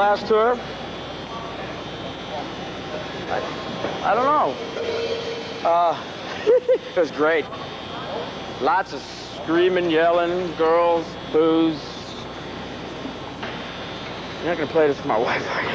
last tour? I don't know. It was great. Lots of screaming, yelling, girls, booze. You're not gonna play this for my wife, are you?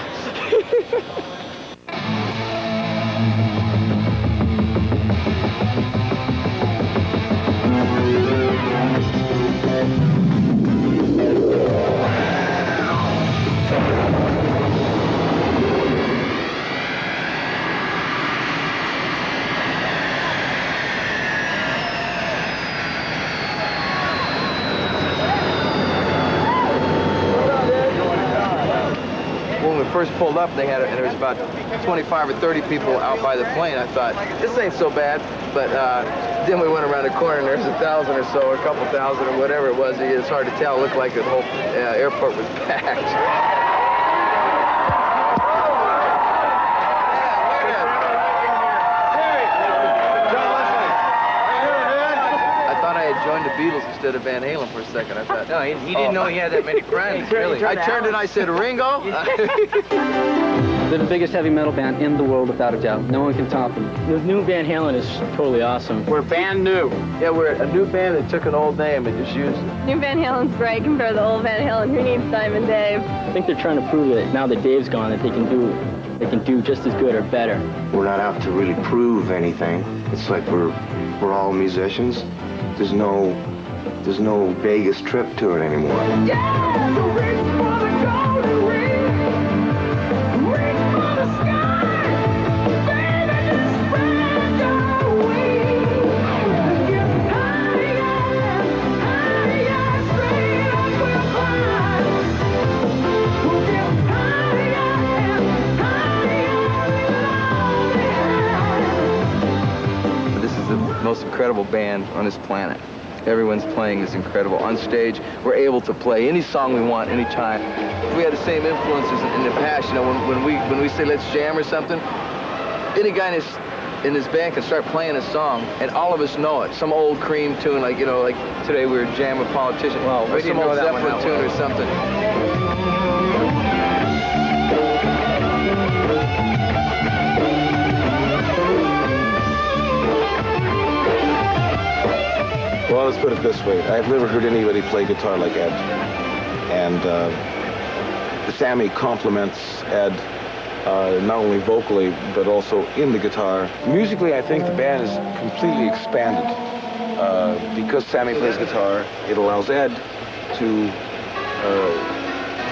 First pulled up, there was about 25 or 30 people out by the plane. I thought, this ain't so bad, but then we went around the corner and there's 1,000 or so, or a couple thousand or whatever it was. It's hard to tell. It looked like the whole airport was packed. Joined the Beatles instead of Van Halen for a second. I thought, no, he didn't know he had that many friends, really. I turned and I said, Ringo? They're the biggest heavy metal band in the world, without a doubt. No one can top them. The new Van Halen is totally awesome. We're brand new. Yeah, we're a new band that took an old name and just used it. New Van Halen's great compared to the old Van Halen. Who needs Simon Dave? I think they're trying to prove that now that Dave's gone, that they can do just as good or better. We're not out to really prove anything. It's like we're all musicians. There's no Vegas trip to it anymore. Yeah, the reach for the golden ring, reach for the sky, baby, just spread your wings. Get higher, higher, straight up we'll climb. We'll get higher and higher. This is the most incredible band on this planet. Everyone's playing is incredible. On stage, we're able to play any song we want, anytime. We had the same influences in the past. You know, when we say let's jam or something, any guy in his band can start playing a song, and all of us know it. Some old Cream tune, like today we were jamming Politician. Well, or some old Zeppelin tune or something. Well, let's put it this way. I've never heard anybody play guitar like Ed. And Sammy compliments Ed not only vocally, but also in the guitar. Musically, I think the band is completely expanded. Because Sammy plays guitar, it allows Ed to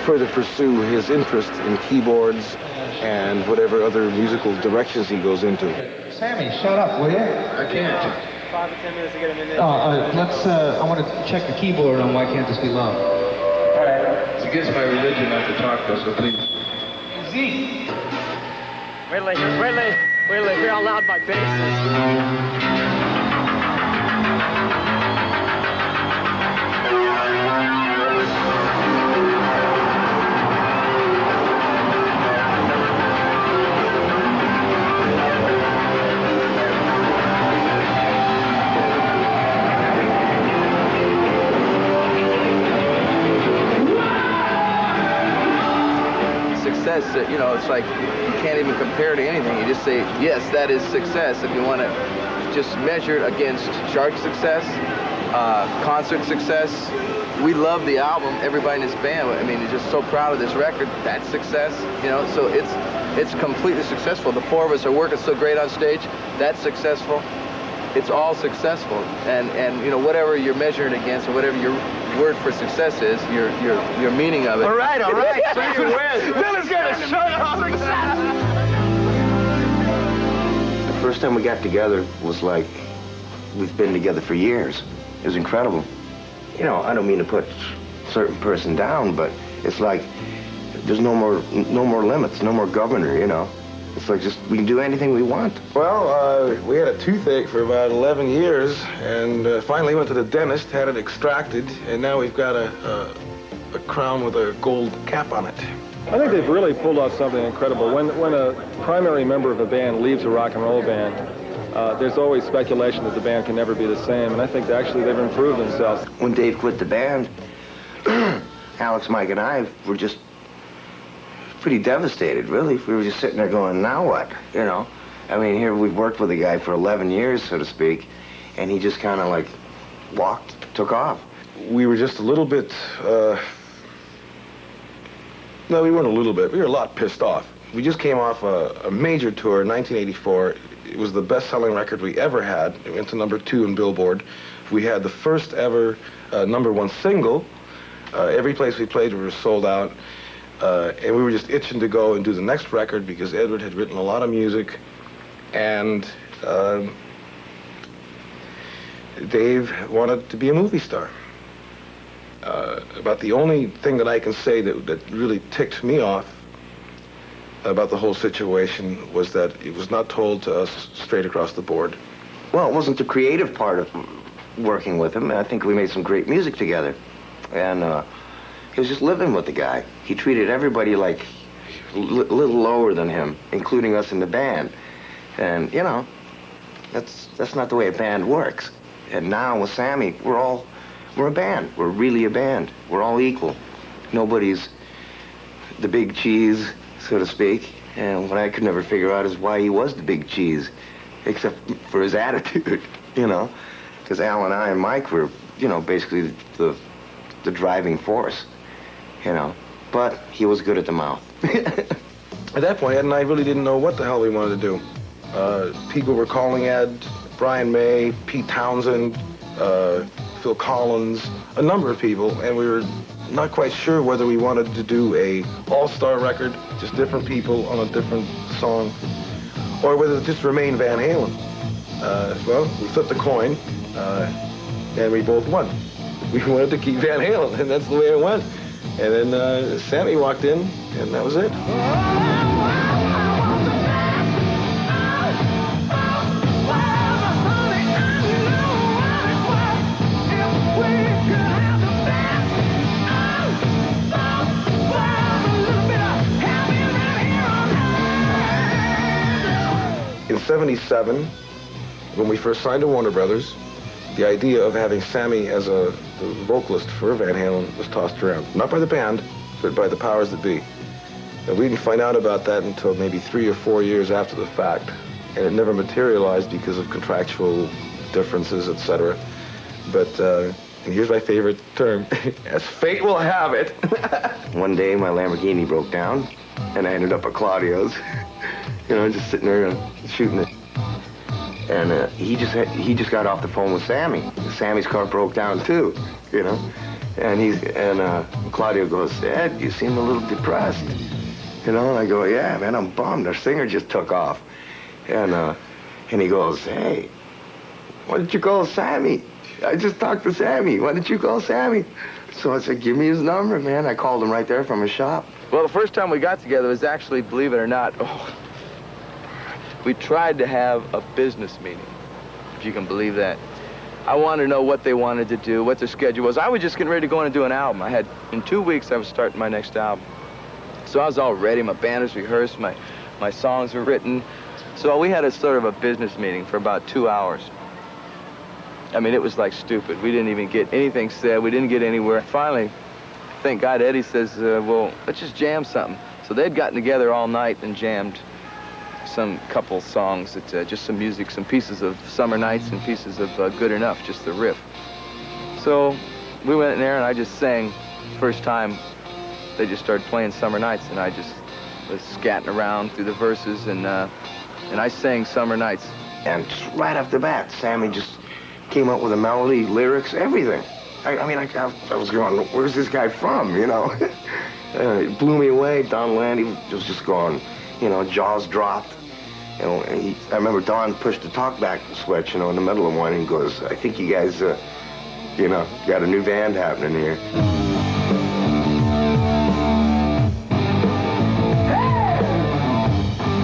further pursue his interest in keyboards and whatever other musical directions he goes into. Sammy, shut up, will you? I can't. 5 or 10 minutes to get him in there. I want to check the keyboard on Why Can't This Be Love. All right. It's against my religion not to talk though, so please. Z. Wait till they hear how loud my bass is. You know, it's like you can't even compare to anything. You just say, yes, that is success. If you want to just measure it against chart success, concert success. We love the album. Everybody in this band, I mean, is just so proud of this record. That's success, you know, so it's completely successful. The four of us are working so great on stage. That's successful. It's all successful. And you know, whatever you're measuring against or whatever your word for success is, your meaning of it. All right. So you win. Billy's gonna shut up. Success. The first time we got together was like we've been together for years. It was incredible. You know, I don't mean to put a certain person down, but it's like there's no more limits, no more governor, you know. It's like just we can do anything we want. Well, we had a toothache for about 11 years, and finally went to the dentist, had it extracted, and now we've got a crown with a gold cap on it. I think they've really pulled off something incredible. When a primary member of a band leaves a rock and roll band, there's always speculation that the band can never be the same, and I think actually they've improved themselves. When Dave quit the band, Alex, Mike, and I were just pretty devastated, really. We were just sitting there going, now what, you know? I mean, here we've worked with a guy for 11 years, so to speak, and he just kind of like took off. We were just a little bit, no, we weren't a little bit. We were a lot pissed off. We just came off a major tour in 1984. It was the best-selling record we ever had. It went to #2 in Billboard. We had the first ever #1 single. Every place we played, we were sold out. And we were just itching to go and do the next record because Edward had written a lot of music. And Dave wanted to be a movie star. About the only thing that I can say that really ticked me off about the whole situation was that it was not told to us straight across the board. Well, it wasn't the creative part of working with him. I think we made some great music together. And he was just living with the guy. He treated everybody like a little lower than him, including us in the band. And, you know, that's not the way a band works. And now with Sammy, we're a band. We're really a band. We're all equal. Nobody's the big cheese, so to speak. And what I could never figure out is why he was the big cheese, except for his attitude, you know? Because Al and I and Mike were, you know, basically the driving force, you know? But he was good at the mouth. At that point, Ed and I really didn't know what the hell we wanted to do. People were calling Ed, Brian May, Pete Townsend, Phil Collins, a number of people, and we were not quite sure whether we wanted to do a all-star record, just different people on a different song, or whether to just remain Van Halen. Well, we flipped the coin, and we both won. We wanted to keep Van Halen, and that's the way it went. And then Sammy walked in, and that was it. In '77, when we first signed to Warner Brothers, the idea of having Sammy as the vocalist for Van Halen was tossed around. Not by the band, but by the powers that be. And we didn't find out about that until maybe 3 or 4 years after the fact. And it never materialized because of contractual differences, etc. But, and here's my favorite term, as fate will have it. One day my Lamborghini broke down, and I ended up at Claudio's. You know, just sitting there shooting it. And he just got off the phone with Sammy. Sammy's car broke down too, you know. And Claudio goes, Ed, you seem a little depressed. You know, and I go, yeah, man, I'm bummed. Our singer just took off. And he goes, hey, why didn't you call Sammy? I just talked to Sammy. Why didn't you call Sammy? So I said, give me his number, man. I called him right there from his shop. Well, the first time we got together was actually, believe it or not, we tried to have a business meeting, if you can believe that. I wanted to know what they wanted to do, what their schedule was. I was just getting ready to go in and do an album. In 2 weeks, I was starting my next album. So I was all ready. My band was rehearsed. My songs were written. So we had a sort of a business meeting for about 2 hours. I mean, it was like stupid. We didn't even get anything said. We didn't get anywhere. Finally, thank God, Eddie says, well, let's just jam something. So they'd gotten together all night and jammed some couple songs, that, just some music, some pieces of Summer Nights and pieces of Good Enough, just the riff. So we went in there and I just sang. First time they just started playing Summer Nights and I just was scatting around through the verses and I sang Summer Nights. And just right off the bat, Sammy just came up with a melody, lyrics, everything. I mean, I was going, where's this guy from, you know? It blew me away. Don Landy was just going, you know, jaws dropped. You know, and I remember Don pushed the talkback switch, you know, in the middle of one, and he goes, I think you guys, you know, got a new band happening here.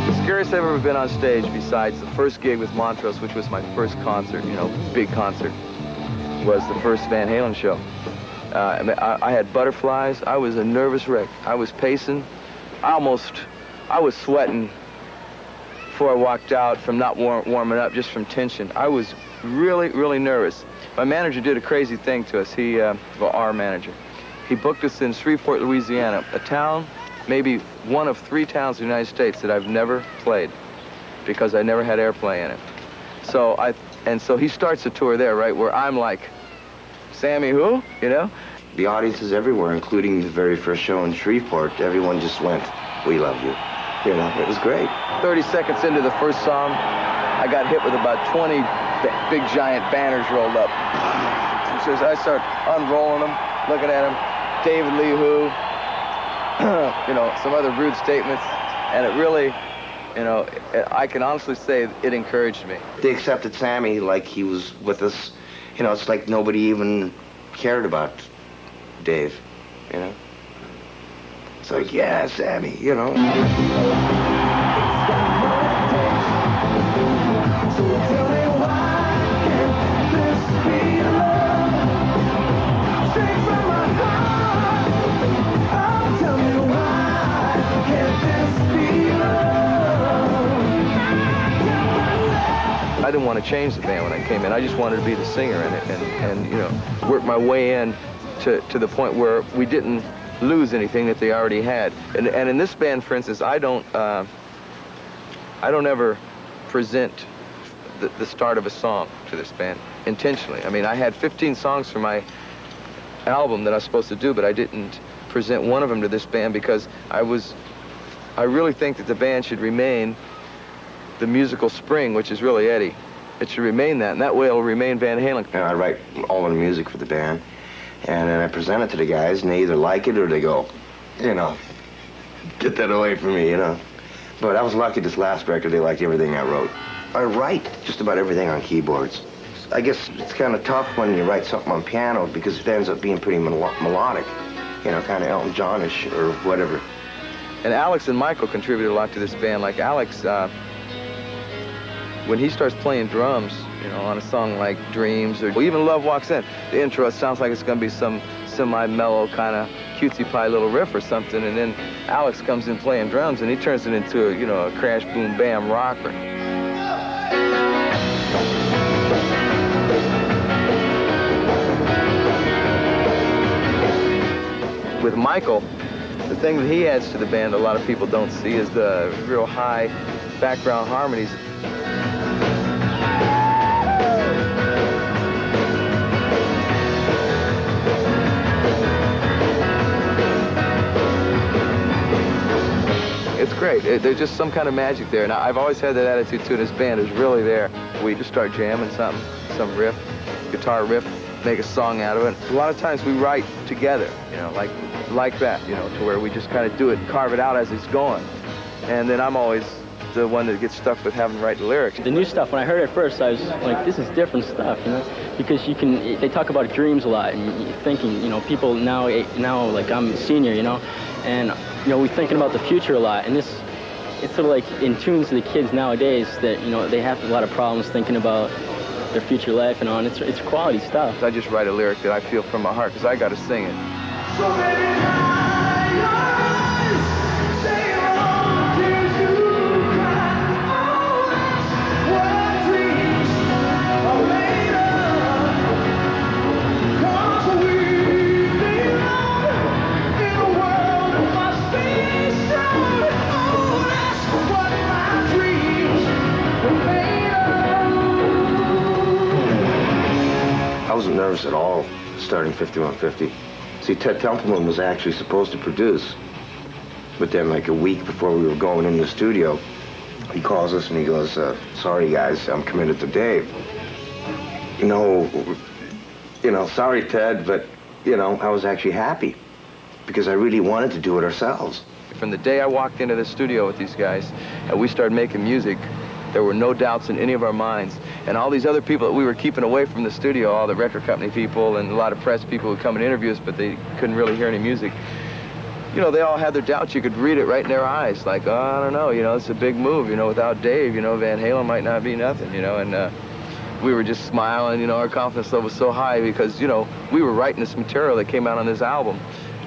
The scariest I've ever been on stage, besides the first gig with Montrose, which was my first concert, you know, big concert, was the first Van Halen show. I had butterflies. I was a nervous wreck. I was pacing. I was sweating before I walked out from not warming up, just from tension. I was really, really nervous. My manager did a crazy thing to us. Our manager. He booked us in Shreveport, Louisiana, a town maybe one of 3 towns in the United States that I've never played because I never had airplay in it. So he starts the tour there, right, where I'm like, Sammy who, you know? The audiences everywhere, including the very first show in Shreveport, everyone just went, "We love you." You know, it was great. 30 seconds into the first song, I got hit with about 20 big giant banners rolled up. So I start unrolling them, looking at them, David Lee who, you know, some other rude statements, and it really, you know, I can honestly say it encouraged me. They accepted Sammy like he was with us. You know, it's like nobody even cared about Dave, you know? It's like, yeah, Sammy, you know? I didn't want to change the band when I came in. I just wanted to be the singer in it and you know, work my way in to the point where we didn't lose anything that they already had. And in this band, for instance, I don't ever present the start of a song to this band intentionally. I mean, I had 15 songs for my album that I was supposed to do, but I didn't present one of them to this band because I really think that the band should remain the musical spring, which is really Eddie. It should remain that, and that way it'll remain Van Halen. And I write all the music for the band, and then I present it to the guys, and they either like it or they go, you know, get that away from me, you know. But I was lucky this last record, they liked everything I wrote. I write just about everything on keyboards. I guess it's kind of tough when you write something on piano because it ends up being pretty melodic, you know, kind of Elton John-ish or whatever. And Alex and Michael contributed a lot to this band. Like Alex, when he starts playing drums, you know, on a song like Dreams or even Love Walks In, the intro, it sounds like it's going to be some semi-mellow kind of cutesy pie little riff or something, and then Alex comes in playing drums and he turns it into a, you know, a crash boom bam rocker. With Michael, the thing that he adds to the band a lot of people don't see is the real high background harmonies. It's great. There's just some kind of magic there. Now, I've always had that attitude too, and this band is really there. We just start jamming something, some riff, guitar riff, make a song out of it. A lot of times we write together, you know, like that, you know, to where we just kind of do it, carve it out as it's going. And then I'm always the one that gets stuck with having to write the lyrics. The new stuff, when I heard it first, I was like, this is different stuff, you know, because they talk about dreams a lot, and you're thinking, you know, people now like I'm a senior, you know, and, you know, we're thinking about the future a lot, and it's sort of like in tune to the kids nowadays that, you know, they have a lot of problems thinking about their future life and on. It's quality stuff. I just write a lyric that I feel from my heart, because I got to sing it. So many lies, say all the tears you cry. Oh, that's what dreams are made of. 'Cause we belong in a world that must be strong. Oh, that's what my dreams were made of. I wasn't nervous at all starting 5150. See, Ted Templeman was actually supposed to produce, but then like a week before we were going in the studio, he calls us and he goes, sorry guys, I'm committed to Dave. No, you know, sorry Ted, but, you know, I was actually happy because I really wanted to do it ourselves. From the day I walked into the studio with these guys and we started making music, there were no doubts in any of our minds. And all these other people that we were keeping away from the studio, all the record company people and a lot of press people who come and interview us, but they couldn't really hear any music. You know, they all had their doubts. You could read it right in their eyes. Like, oh, I don't know, you know, it's a big move. You know, without Dave, you know, Van Halen might not be nothing, you know. And we were just smiling, you know, our confidence level was so high because, you know, we were writing this material that came out on this album.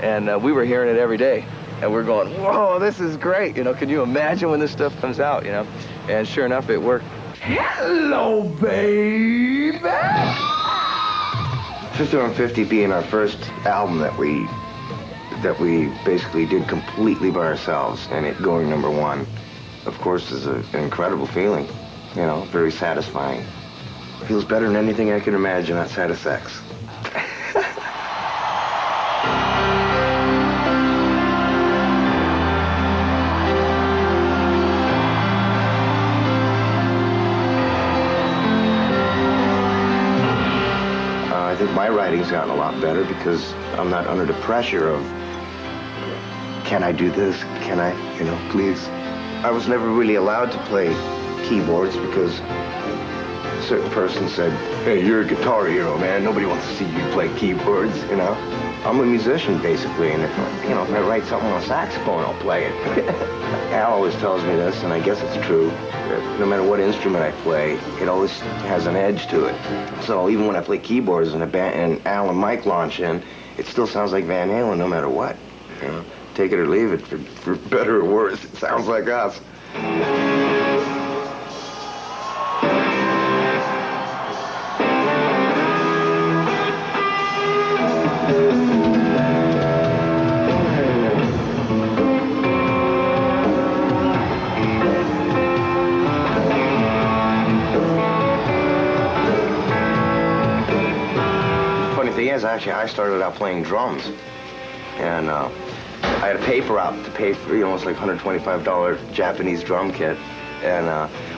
And we were hearing it every day. And we're going, whoa, this is great. You know, can you imagine when this stuff comes out, you know? And sure enough, it worked. Hello, baby! 5150 being our first album that we that we basically did completely by ourselves, and it going #1, of course, is an incredible feeling. You know, very satisfying. Feels better than anything I can imagine outside of sex. I think my writing's gotten a lot better because I'm not under the pressure of, can I do this? Can I, you know, please? I was never really allowed to play keyboards because a certain person said, hey, you're a guitar hero, man. Nobody wants to see you play keyboards, you know? I'm a musician, basically, and if, you know, if I write something on a saxophone, I'll play it. Al always tells me this, and I guess it's true, that no matter what instrument I play, it always has an edge to it. So even when I play keyboards and and Al and Mike launch in, it still sounds like Van Halen no matter what. You know? Take it or leave it, for better or worse, it sounds like us. Actually, I started out playing drums, and I had a paper out to pay for, you know, it's like $125 Japanese drum kit, and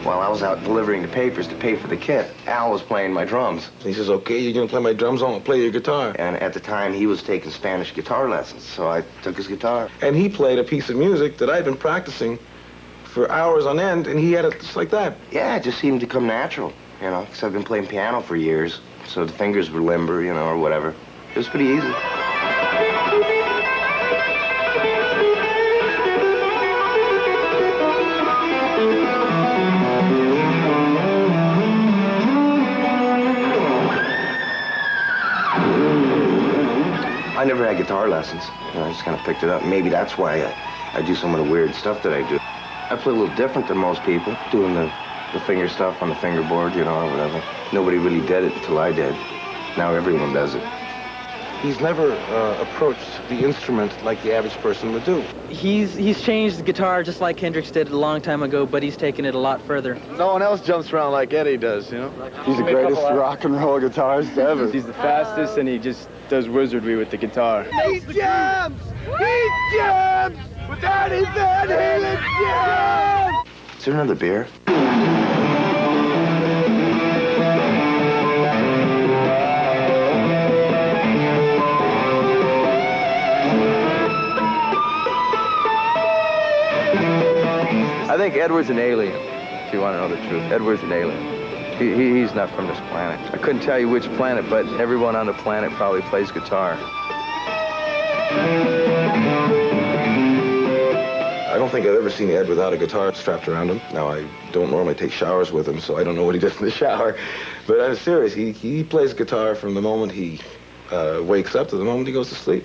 while I was out delivering the papers to pay for the kit, Al was playing my drums. He says, okay, you're gonna play my drums, I'm gonna play your guitar. And at the time, he was taking Spanish guitar lessons, so I took his guitar. And he played a piece of music that I'd been practicing for hours on end, and he had it just like that. Yeah, it just seemed to come natural, you know, because I've been playing piano for years. So the fingers were limber, you know, or whatever. It was pretty easy. I never had guitar lessons. You know, I just kind of picked it up. Maybe that's why I do some of the weird stuff that I do. I play a little different than most people, doing the finger stuff on the fingerboard, you know, or whatever. Nobody really did it until I did. Now everyone does it. He's never approached the instrument like the average person would do. He's changed the guitar just like Hendrix did a long time ago, but he's taken it a lot further. No one else jumps around like Eddie does, you know? He's the greatest rock and roll guitarist ever. He's the fastest, and he just does wizardry with the guitar. He jams! He jams! Without his Van Halen jams! Is there another beer? I think Edward's an alien, if you want to know the truth. Edward's an alien. He's not from this planet. I couldn't tell you which planet, but everyone on the planet probably plays guitar. I don't think I've ever seen Ed without a guitar strapped around him. Now, I don't normally take showers with him, so I don't know what he does in the shower. But I'm serious. He plays guitar from the moment he wakes up to the moment he goes to sleep.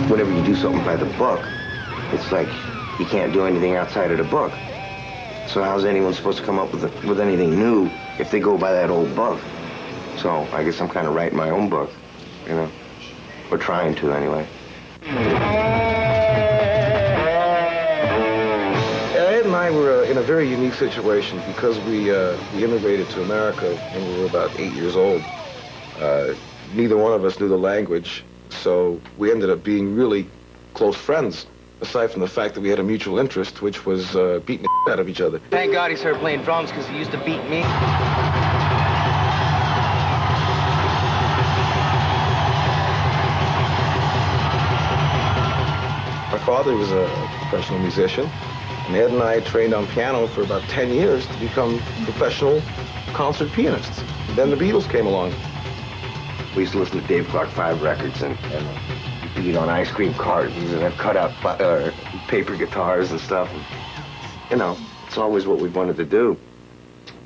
Whenever you do something by the book, it's like you can't do anything outside of the book. So how's anyone supposed to come up with anything new if they go by that old book? So I guess I'm kind of writing my own book, you know, or trying to anyway. Ed and I were in a very unique situation because we immigrated to America when we were about 8 years old. Neither one of us knew the language, so we ended up being really close friends, aside from the fact that we had a mutual interest, which was beating the out of each other. Thank God he started playing drums because he used to beat me. My father was a professional musician, and Ed and I trained on piano for about 10 years to become professional concert pianists. Then the Beatles came along. We used to listen to Dave Clark 5 records and beat on ice cream cartons and have cut out paper guitars and stuff. And, you know, it's always what we wanted to do.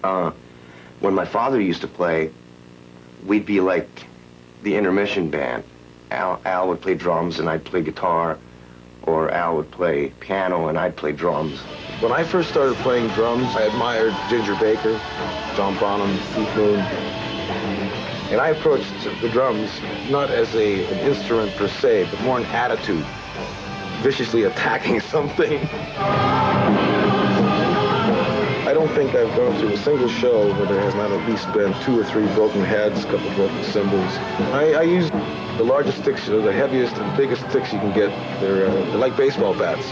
When my father used to play, we'd be like the intermission band. Al would play drums and I'd play guitar, or Al would play piano and I'd play drums. When I first started playing drums, I admired Ginger Baker, John Bonham, Keith Moon. And I approached the drums not as an instrument per se, but more an attitude, viciously attacking something. I don't think I've gone through a single show where there has not at least been 2 or 3 broken heads, a couple broken cymbals. I use the largest sticks, the heaviest and biggest sticks you can get. They're like baseball bats.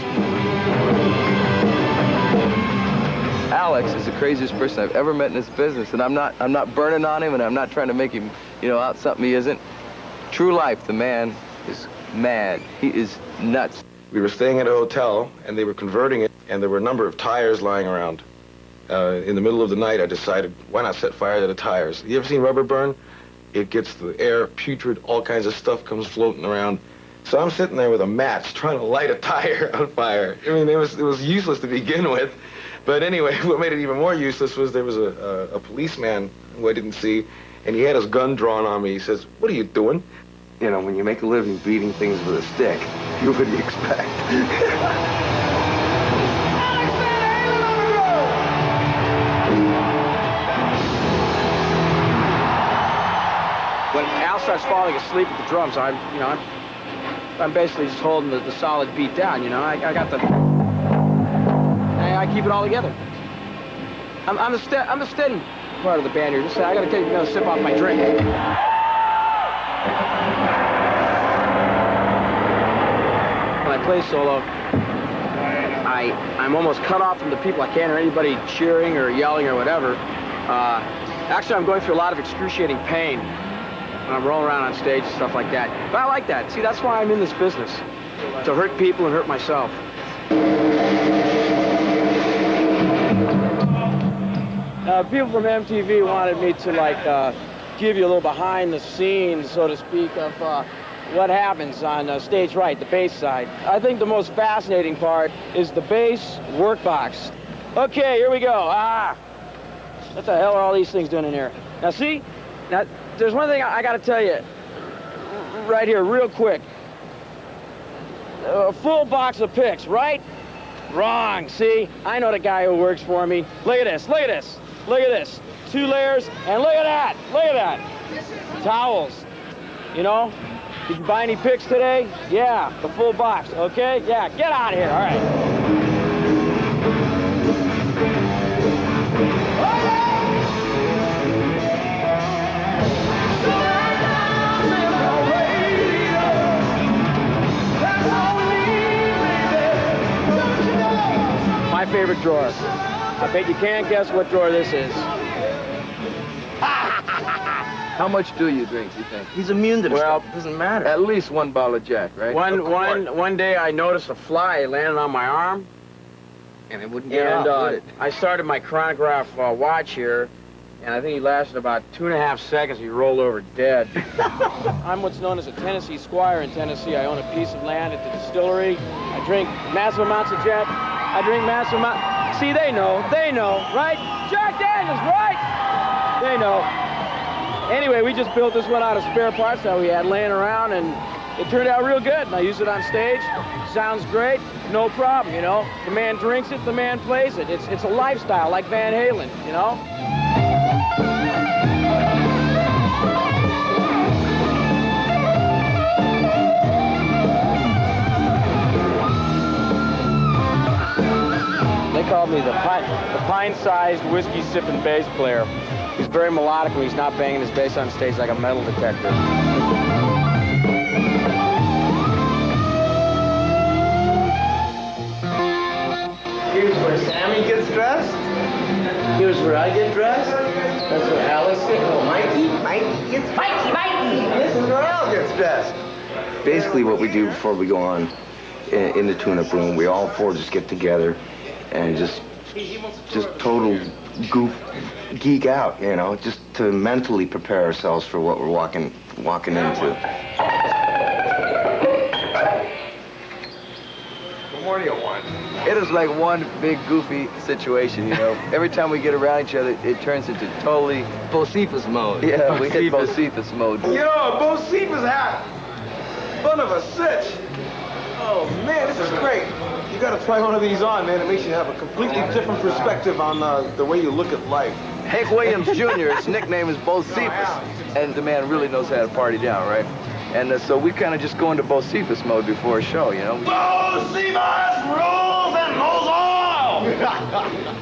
Alex is the craziest person I've ever met in this business, and I'm not burning on him, and I'm not trying to make him, out something he isn't. True life, the man is mad. He is nuts. We were staying at a hotel, and they were converting it, and there were a number of tires lying around. In the middle of the night, I decided, why not set fire to the tires? You ever seen rubber burn? It gets the air putrid, all kinds of stuff comes floating around. So I'm sitting there with a match trying to light a tire on fire. I mean, it was useless to begin with. But anyway, what made it even more useless was there was a policeman who I didn't see, and he had his gun drawn on me. He says, "What are you doing?" When you make a living beating things with a stick, what do you expect? When Al starts falling asleep with the drums, I'm basically just holding the solid beat down. I got the. I keep it all together. I'm the steady part of the band here. Just I got to take another sip off my drink. When I play solo, I'm almost cut off from the people. I can't hear anybody cheering or yelling or whatever. Actually, I'm going through a lot of excruciating pain. I'm rolling around on stage and stuff like that. But I like that. See, that's why I'm in this business. To hurt people and hurt myself. People from MTV wanted me to, give you a little behind the scenes, so to speak, of what happens on stage right, the bass side. I think the most fascinating part is the bass workbox. Okay, here we go. What the hell are all these things doing in here? Now, see? Now, there's one thing I got to tell you right here, real quick. A full box of picks, right? Wrong, see? I know the guy who works for me. Look at this, look at this, look at this. 2 layers, and look at that, look at that. Towels, Did you buy any picks today? Yeah, the full box, okay? Yeah, get out of here, all right. My favorite drawer. I bet you can't guess what drawer this is. How much do you drink, you think? He's immune to this Well, stuff. It doesn't matter. At least 1 bottle of Jack, right? One day I noticed a fly landing on my arm. And it wouldn't get out, would it? I started my chronograph watch here, and I think he lasted about 2.5 seconds. He rolled over dead. I'm what's known as a Tennessee squire in Tennessee. I own a piece of land at the distillery. I drink massive amounts of Jack. I drink massive amounts. See, they know, right? Jack Daniels, right? They know. Anyway, we just built this one out of spare parts that we had laying around, and it turned out real good. And I use it on stage. Sounds great, no problem, The man drinks it, the man plays it. It's a lifestyle like Van Halen, They called me the pint-sized whiskey-sipping bass player. He's very melodic when he's not banging his bass on stage like a metal detector. Here's where Sammy gets dressed. Here's where I get dressed. That's where Alex gets. Oh, Mikey. It's Mikey. This is where Al gets dressed. Basically, what we do before we go on in the tune-up room, we all 4 just get together and just total geek out, just to mentally prepare ourselves for what we're walking into. What more do you want? It is like one big goofy situation, you know. Every time we get around each other, it turns into totally Bocephus mode. Yeah, we hit Bocephus mode. Yo, Bocephus hat. Fun of a sitch. Oh, man, this is great. You got to try one of these on, man. It makes you have a completely different perspective on the way you look at life. Hank Williams Jr., his nickname is Bocephus. And the man really knows how to party down, right? And so we kind of just go into Bocephus mode before a show, you know? Bocephus rules and knows all!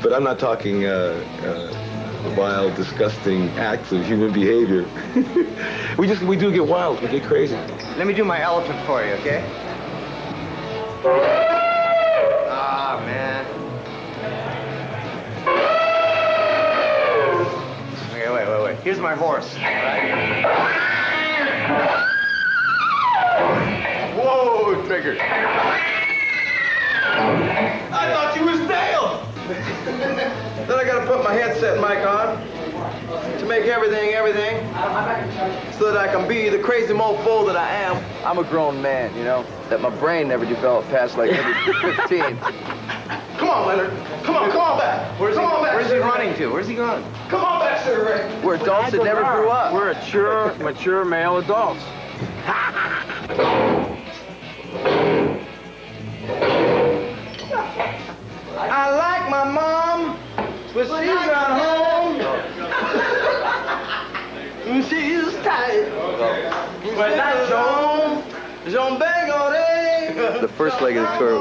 But I'm not talking wild, disgusting acts of human behavior. we do get wild. We get crazy. Let me do my elephant for you, okay? Ah, man. Okay, wait. Here's my horse, all right? Whoa, trigger. I thought you was Dale. Then I gotta put my headset mic on to make everything, so that I can be the crazy mofo that I am. I'm a grown man, you know, that my brain never developed past like maybe 15. Come on, Leonard. Come on back. Where's he running to? Where's he going? Come on back, Sir Ray. We're adults that never grew up. We're mature male adults. I like my mom, but she's not home. She's tight. But not Jean Bangore. The first leg of the tour,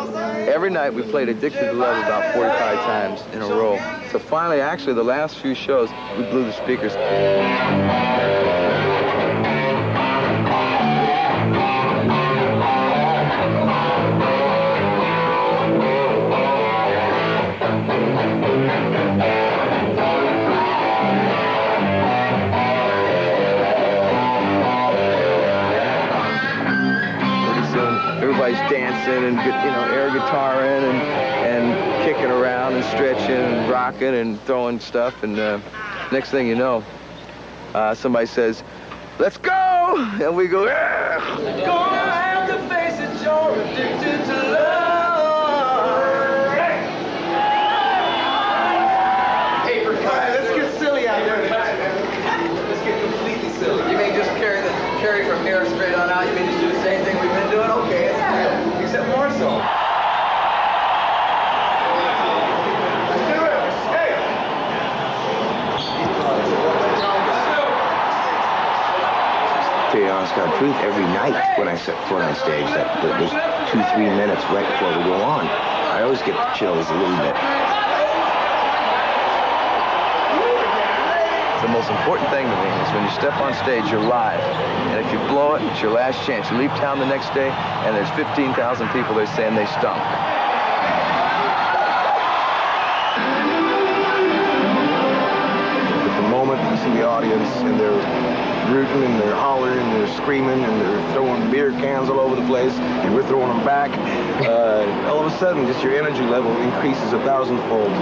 every night we played Addicted to Love about 45 times in a row. So finally, actually, the last few shows, we blew the speakers. Everybody's dancing and, you know, air guitaring and kicking around and stretching and rocking and throwing stuff. And next thing you know, somebody says, "Let's go!" And we go, "Yeah!" Gonna have to face it, you're addicted to love. Hey, for God, let's get silly out there tonight, man. Let's get completely silly. You mean just carry from here straight on out? You mean just do the same thing we've been doing? Okay, yeah. Except more so. To be honest, God, truth, every night when I set foot on stage, those 2-3 minutes right before we go on, I always get the chills a little bit. The most important thing to me is when you step on stage, you're live. And if you blow it, it's your last chance. You leave town the next day, and there's 15,000 people there saying they stunk. At the moment you see the audience and they're rooting and they're hollering and they're screaming and they're throwing beer cans all over the place and we're throwing them back, all of a sudden just your energy level increases 1,000-fold.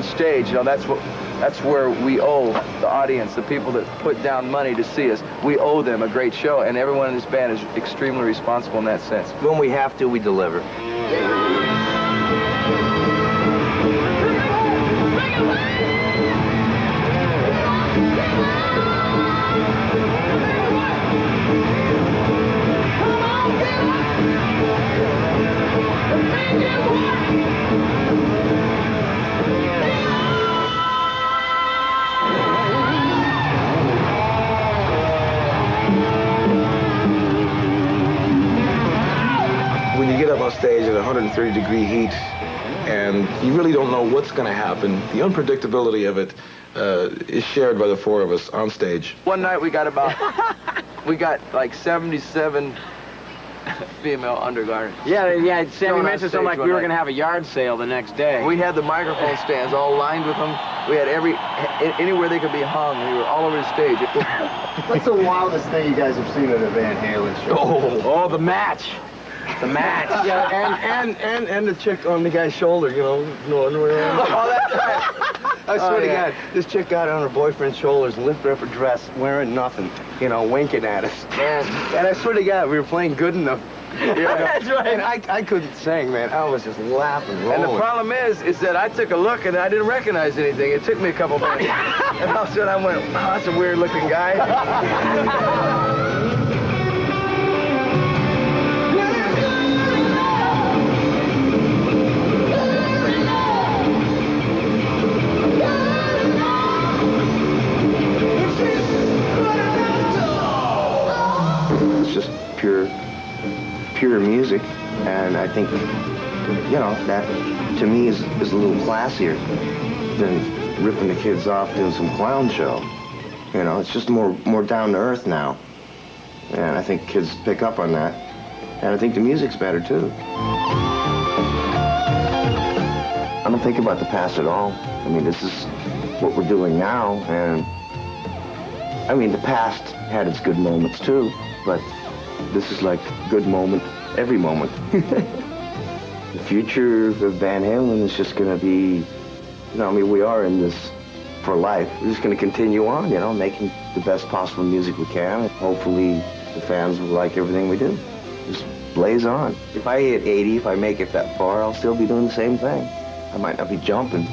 Stage, you know, that's where we owe the audience, the people that put down money to see us. We owe them a great show, and everyone in this band is extremely responsible in that sense. When we have to, we deliver. 130-degree heat, and you really don't know what's going to happen. The unpredictability of it is shared by the four of us on stage. One night we got like 77 female undergarments. Yeah, Sammy Going on mentioned something stage like one we were night. going to have a yard sale the next day. We had the microphone stands all lined with them. We had anywhere they could be hung. We were all over the stage. What's the wildest thing you guys have seen at a Van Halen show? Oh, the match. The match. Yeah, and the chick on the guy's shoulder, you know, no underwear on. Oh, that's right. I swear to yeah. God, this chick got on her boyfriend's shoulders and lifted up her dress, wearing nothing, you know, winking at us. And I swear to God, we were playing good enough. You know, That's right. And I couldn't sing, man. I was just laughing, rolling. And the problem is that I took a look and I didn't recognize anything. It took me a couple minutes. And all of a sudden I went, oh, that's a weird looking guy. It's just pure music, and I think, you know, that to me is a little classier than ripping the kids off doing some clown show. You know, it's just more down to earth now, and I think kids pick up on that, and I think the music's better too. I don't think about the past at all. I mean, this is what we're doing now, and I mean, the past had its good moments too, but this is like good moment, every moment. The future of Van Halen is just going to be, you know, I mean, we are in this for life. We're just going to continue on, you know, making the best possible music we can. Hopefully the fans will like everything we do. Just blaze on. If I hit 80, if I make it that far, I'll still be doing the same thing. I might not be jumping.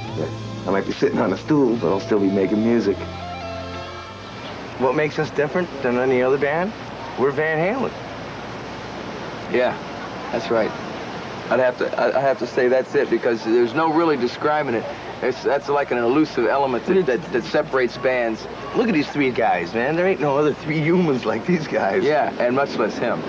I might be sitting on a stool, but I'll still be making music. What makes us different than any other band? We're Van Halen. Yeah, that's right. I have to say that's it, because there's no really describing it. That's like an elusive element that separates bands. Look at these three guys, man. There ain't no other three humans like these guys. Yeah, and much less him.